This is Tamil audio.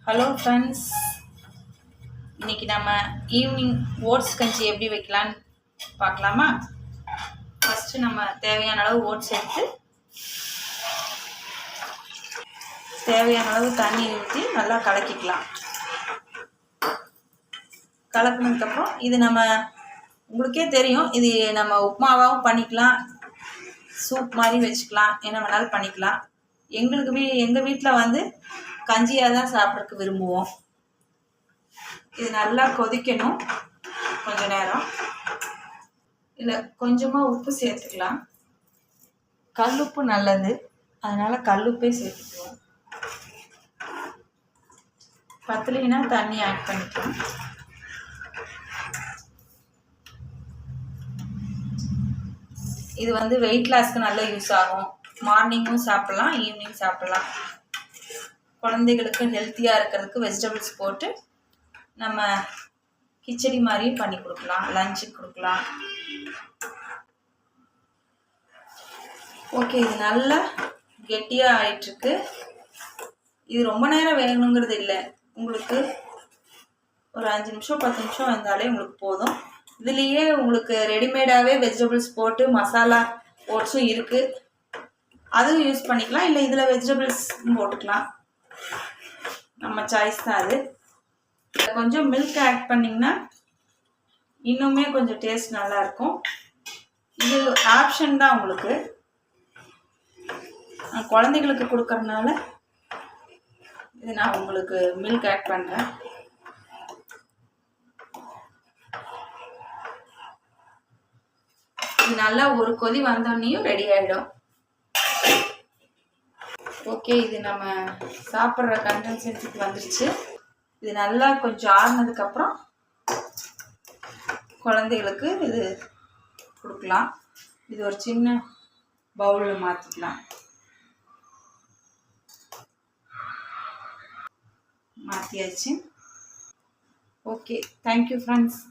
ஹலோ ஃப்ரெண்ட்ஸ், இன்றைக்கி நம்ம ஈவினிங் ஓட்ஸ் கஞ்சி எப்படி வைக்கலான்னு பார்க்கலாமா? ஃபஸ்ட்டு நம்ம தேவையான அளவு ஓட்ஸ் எடுத்து தேவையான அளவு தண்ணி ஊற்றி நல்லா கலக்கிக்கலாம். கலக்கினதுக்கப்புறம் இது நம்ம உங்களுக்கே தெரியும், இது நம்ம உப்புமாவாகவும் பண்ணிக்கலாம், சூப் மாதிரி வச்சுக்கலாம், என்ன வேணாலும் பண்ணிக்கலாம். எங்கள் வீட்டில் வந்து கஞ்சியாக தான் சாப்பிட்றதுக்கு விரும்புவோம். இது நல்லா கொதிக்கணும் கொஞ்ச நேரம். இல்லை கொஞ்சமாக உப்பு சேர்த்துக்கலாம். கல்லுப்பு நல்லது, அதனால் கல்லுப்பே சேர்த்துக்குவோம். பத்தலைன்னா தண்ணி ஆட் பண்ணிக்கலாம். இது வந்து வெயிட் லாஸ்க்கு நல்லா யூஸ் ஆகும். மார்னிங்கும் சாப்பிட்லாம், ஈவினிங் சாப்பிட்லாம். குழந்தைகளுக்கு ஹெல்த்தியாக இருக்கிறதுக்கு வெஜிடபிள்ஸ் போட்டு நம்ம கிச்சடி மாதிரியும் பண்ணி கொடுக்கலாம், லஞ்சுக்கு கொடுக்கலாம். ஓகே, இது நல்லா கெட்டியாக ஆயிட்டுருக்கு. இது ரொம்ப நேரம் வேகணுங்கிறது இல்லை, உங்களுக்கு ஒரு 5 நிமிஷம் 10 நிமிஷம் வந்தாலே உங்களுக்கு போதும். இதுலேயே உங்களுக்கு ரெடிமேடாகவே வெஜிடபிள்ஸ் போட்டு மசாலா ஓட்ஸும் இருக்குது, அதுவும் யூஸ் பண்ணிக்கலாம். இல்லை இதில் வெஜிடபிள்ஸ் போட்டுக்கலாம், நம்ம சாய்ஸ் தான் அது. கொஞ்சம் மில்க் ஆட் பண்ணிங்கன்னா இன்னுமே கொஞ்சம் டேஸ்ட் நல்லாயிருக்கும். இது ஆப்ஷன் தான் உங்களுக்கு. குழந்தைகளுக்கு கொடுக்கறதுனால இது நான் உங்களுக்கு மில்க் ஆட் பண்ணுறேன். இது நல்லா ஒரு கொதி வந்தோடனையும் ரெடி ஆகிடும். ஓகே, இது நம்ம சாப்பிட்ற கன்சிஸ்டன்சிக்கு வந்துடுச்சு. இது நல்லா கொஞ்சம் ஆறுனதுக்கப்புறம் குழந்தைகளுக்கு இது கொடுக்கலாம். இது ஒரு சின்ன பவுலில் மாற்றிக்கலாம். மாற்றியாச்சு. Okay, thank you friends.